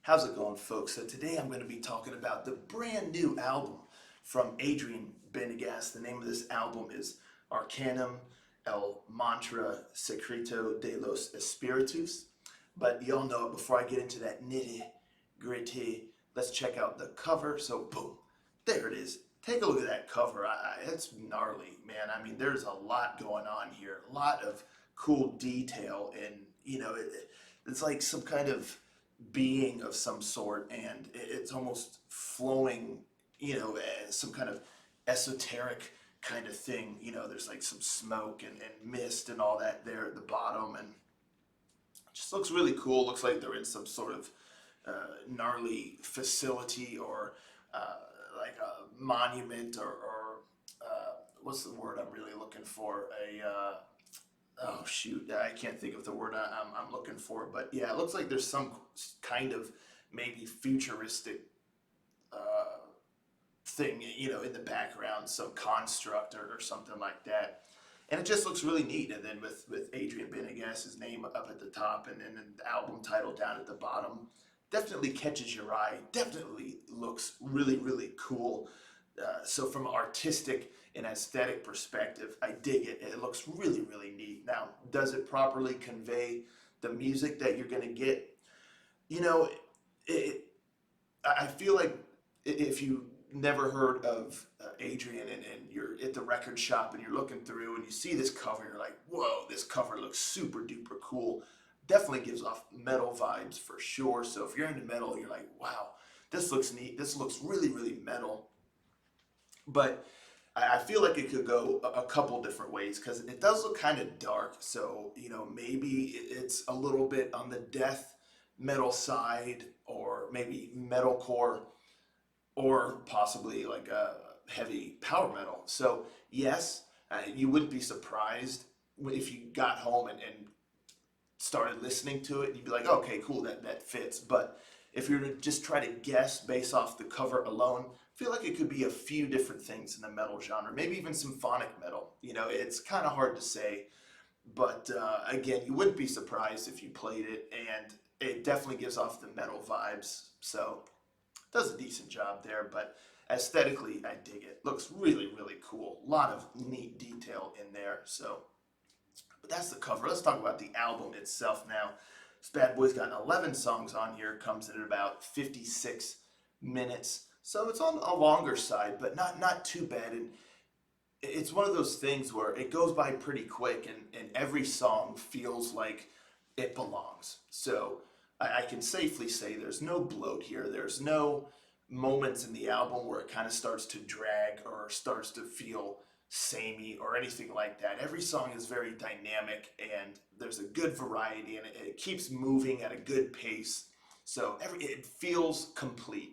How's it going, folks? So today I'm going to be talking about the brand new album from Adrian Benegas. The name of this album is Arcanum, El Mantra Secreto de los Espíritus. But y'all know it. Before I get into that nitty gritty, let's check out the cover. So boom, there it is. Take a look at that cover. It's gnarly, man. I mean, there's a lot going on here. A lot of cool detail, and it's like some kind of being of some sort, and it's almost flowing, some kind of esoteric kind of thing. There's like some smoke and mist and all that there at the bottom, and it just looks really cool. Looks like they're in some sort of gnarly facility, or like a monument, or what's the word I'm really looking for? Oh shoot, I can't think of the word I'm looking for, but yeah, it looks like there's some kind of maybe futuristic thing, in the background, some construct or something like that. And it just looks really neat. And then with Adrian Benegas' name up at the top, and then the album title down at the bottom, definitely catches your eye, definitely looks really, really cool. So from an artistic and aesthetic perspective, I dig it. It looks really, really neat. Now, does it properly convey the music that you're going to get? I feel like if you never heard of Adrian, and you're at the record shop and you're looking through and you see this cover, you're like, whoa, this cover looks super duper cool. Definitely gives off metal vibes for sure. So if you're into metal, you're like, wow, this looks neat. This looks really, really metal. But I feel like it could go a couple different ways, because it does look kind of dark. So, maybe it's a little bit on the death metal side, or maybe metalcore, or possibly like a heavy power metal. So, yes, you wouldn't be surprised if you got home and started listening to it. You'd be like, okay, cool, that fits. But if you were to just try to guess based off the cover alone, I feel like it could be a few different things in the metal genre, maybe even symphonic metal. It's kind of hard to say, but again, you wouldn't be surprised if you played it, and it definitely gives off the metal vibes. So it does a decent job there, but aesthetically, I dig it. Looks really, really cool. A lot of neat detail in there. So, but that's the cover. Let's talk about the album itself now. This bad boy's got 11 songs on here. Comes in at about 56 minutes. So it's on a longer side, but not too bad. And it's one of those things where it goes by pretty quick, and every song feels like it belongs. So I can safely say there's no bloat here. There's no moments in the album where it kind of starts to drag or starts to feel samey or anything like that. Every song is very dynamic, and there's a good variety, and it keeps moving at a good pace. So it feels complete.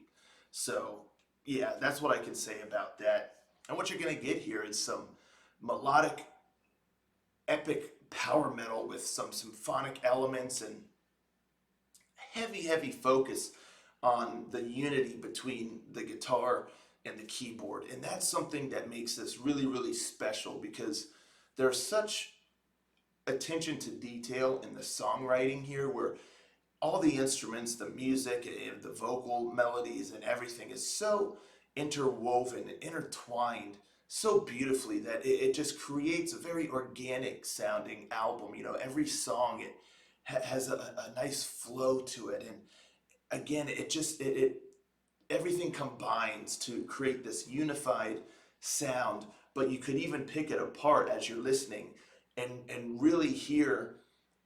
So yeah, that's what I can say about that. And what you're going to get here is some melodic, epic power metal with some symphonic elements, and heavy, heavy focus on the unity between the guitar and the keyboard. And that's something that makes this really, really special, because there's such attention to detail in the songwriting here, where all the instruments, the music, and the vocal melodies and everything is so interwoven and intertwined so beautifully that it just creates a very organic sounding album. Every song, it has a nice flow to it. And again, it everything combines to create this unified sound, but you could even pick it apart as you're listening, and really hear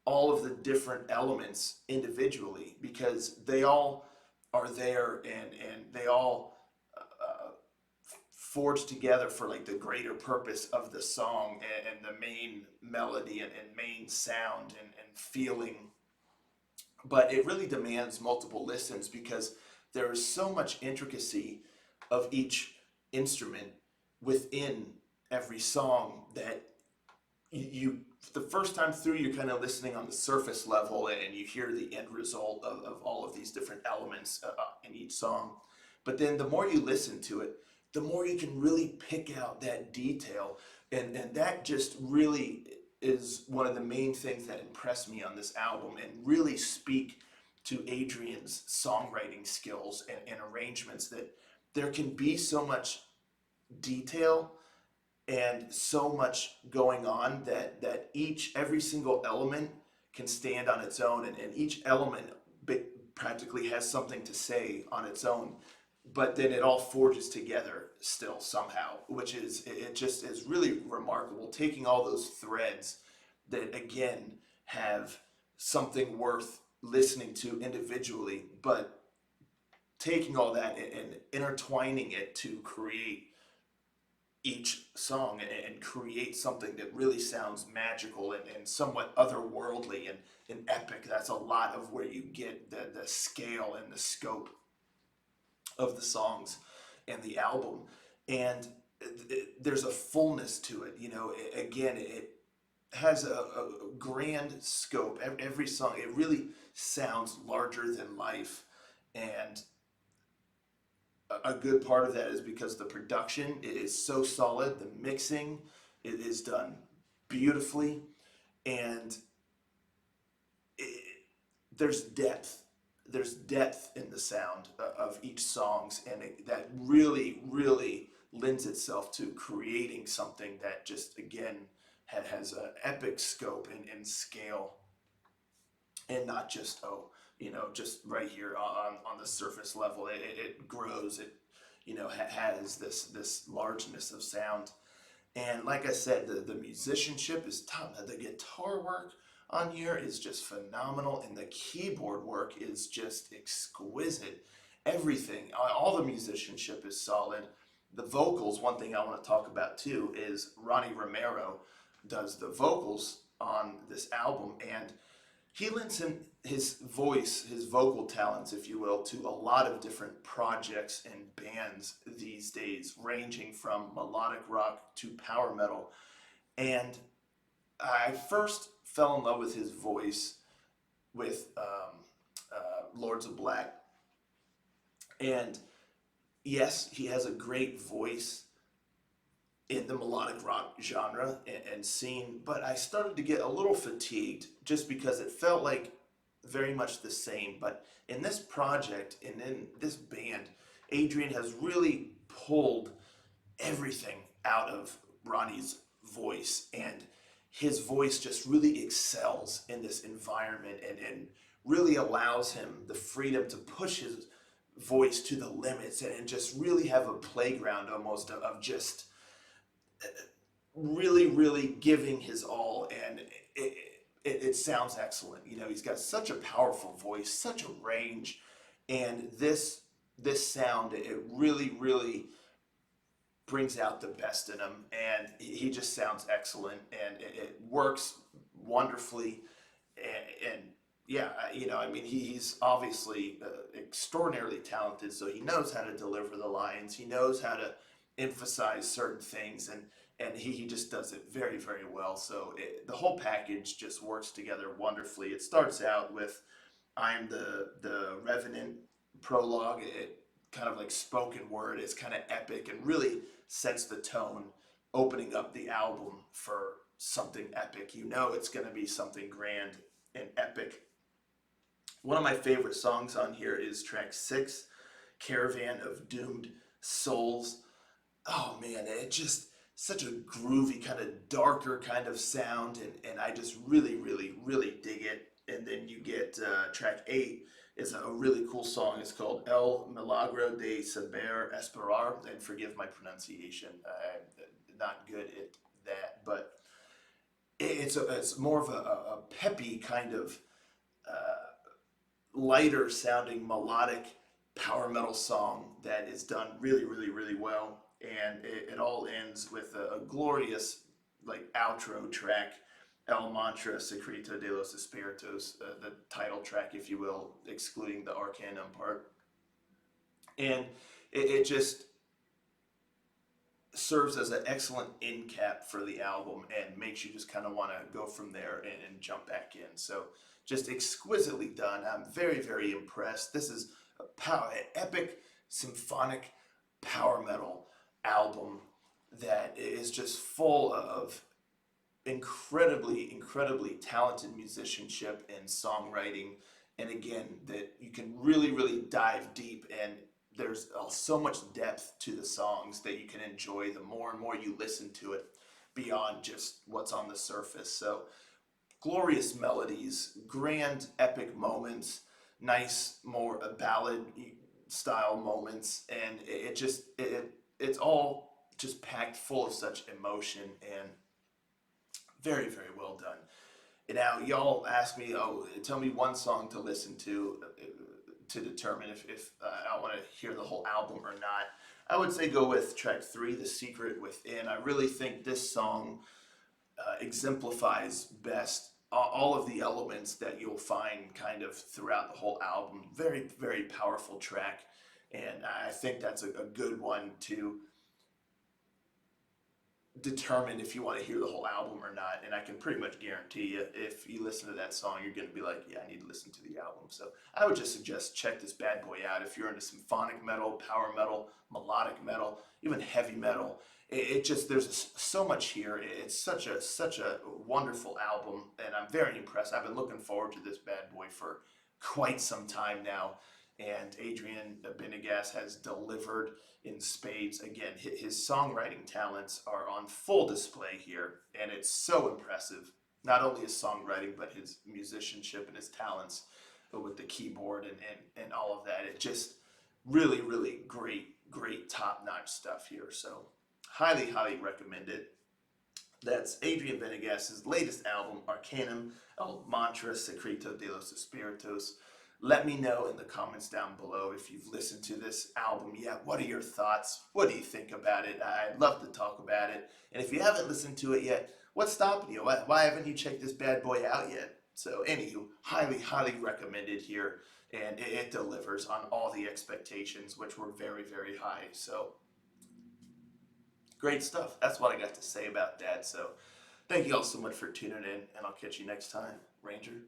all of the different elements individually, because they all are there, and they all forge together for like the greater purpose of the song, and the main melody and main sound and feeling. But it really demands multiple listens, because there is so much intricacy of each instrument within every song that you the first time through, you're kind of listening on the surface level, and you hear the end result of all of these different elements in each song. But then the more you listen to it, the more you can really pick out that detail, and that just really is one of the main things that impressed me on this album, and really speak to Adrian's songwriting skills and arrangements that there can be so much detail and so much going on that every single element can stand on its own, and each element practically has something to say on its own, but then it all forges together still somehow, which is, it just is really remarkable, taking all those threads that again have something worth listening to individually, but taking all that and intertwining it to create each song and create something that really sounds magical and somewhat otherworldly and epic. That's a lot of where you get the scale and the scope of the songs and the album. And there's a fullness to it. Again, it has a grand scope. Every song, it really sounds larger than life. And a good part of that is because the production is so solid, the mixing it is done beautifully, and it, there's depth. There's depth in the sound of each songs, and that really, really lends itself to creating something that just again has an epic scope and scale, and not just just right here on the surface level. It grows. It has this largeness of sound. And like I said, the musicianship is top. The guitar work on here is just phenomenal, and the keyboard work is just exquisite. Everything, all the musicianship is solid. The vocals, one thing I want to talk about too, is Ronnie Romero does the vocals on this album, and he lends his voice, his vocal talents, if you will, to a lot of different projects and bands these days, ranging from melodic rock to power metal. And I first fell in love with his voice with Lords of Black. And yes, he has a great voice in the melodic rock genre and scene, but I started to get a little fatigued just because it felt like very much the same. But in this project and in this band, Adrian has really pulled everything out of Ronnie's voice, and his voice just really excels in this environment and really allows him the freedom to push his voice to the limits and just really have a playground almost of just really, really giving his all, and it sounds excellent. He's got such a powerful voice, such a range, and this sound, it really, really brings out the best in him, and he just sounds excellent, and it works wonderfully, and yeah, he's obviously extraordinarily talented, so he knows how to deliver the lines, he knows how to emphasize certain things, and he just does it very, very well. So the whole package just works together wonderfully. It starts out with "I'm the Revenant" prologue. It kind of like spoken word. It's kind of epic and really sets the tone, opening up the album for something epic. It's going to be something grand and epic. One of my favorite songs on here is track 6, "Caravan of Doomed Souls." Oh man, it just such a groovy, kind of darker kind of sound, and I just really, really, really dig it. And then you get track 8 is a really cool song. It's called "El Milagro de Saber, Esperar," and forgive my pronunciation, I'm not good at that, but it's more of a peppy kind of lighter sounding melodic power metal song that is done really, really, really well. And it all ends with a glorious like outro track, "El Mantra Secreto de los Espíritus," the title track, if you will, excluding the Arcanum part. And it just serves as an excellent end cap for the album and makes you just kind of want to go from there and jump back in. So just exquisitely done. I'm very, very impressed. This is an epic symphonic power metal album that is just full of incredibly, incredibly talented musicianship and songwriting And again, that you can really, really dive deep, and there's so much depth to the songs that you can enjoy the more and more you listen to it beyond just what's on the surface. So glorious melodies, grand epic moments, nice more ballad style moments, and it's all just packed full of such emotion and very, very well done. And now y'all ask me, oh, tell me one song to listen to determine if I want to hear the whole album or not. I would say go with track 3, The Secret Within. I really think this song exemplifies best all of the elements that you'll find kind of throughout the whole album. Very, very powerful track. And I think that's a good one to determine if you want to hear the whole album or not. And I can pretty much guarantee you, if you listen to that song, you're going to be like, yeah, I need to listen to the album. So I would just suggest check this bad boy out if you're into symphonic metal, power metal, melodic metal, even heavy metal. It just, there's so much here. It's such a wonderful album, and I'm very impressed. I've been looking forward to this bad boy for quite some time now, and Adrian Benegas has delivered in spades. Again, his songwriting talents are on full display here, and it's so impressive. Not only his songwriting, but his musicianship and his talents with the keyboard and all of that. It just really, really great top-notch stuff here. So highly, highly recommend it. That's Adrian Benegas' latest album, Arcanum, El Mantra Secreto de los Espíritus. Let me know in the comments down below if you've listened to this album yet. What are your thoughts? What do you think about it? I'd love to talk about it. And if you haven't listened to it yet, what's stopping you? Why haven't you checked this bad boy out yet? So anywho, highly, highly recommended here. And it delivers on all the expectations, which were very, very high. So great stuff. That's what I got to say about that. So thank you all so much for tuning in, and I'll catch you next time. Ranger.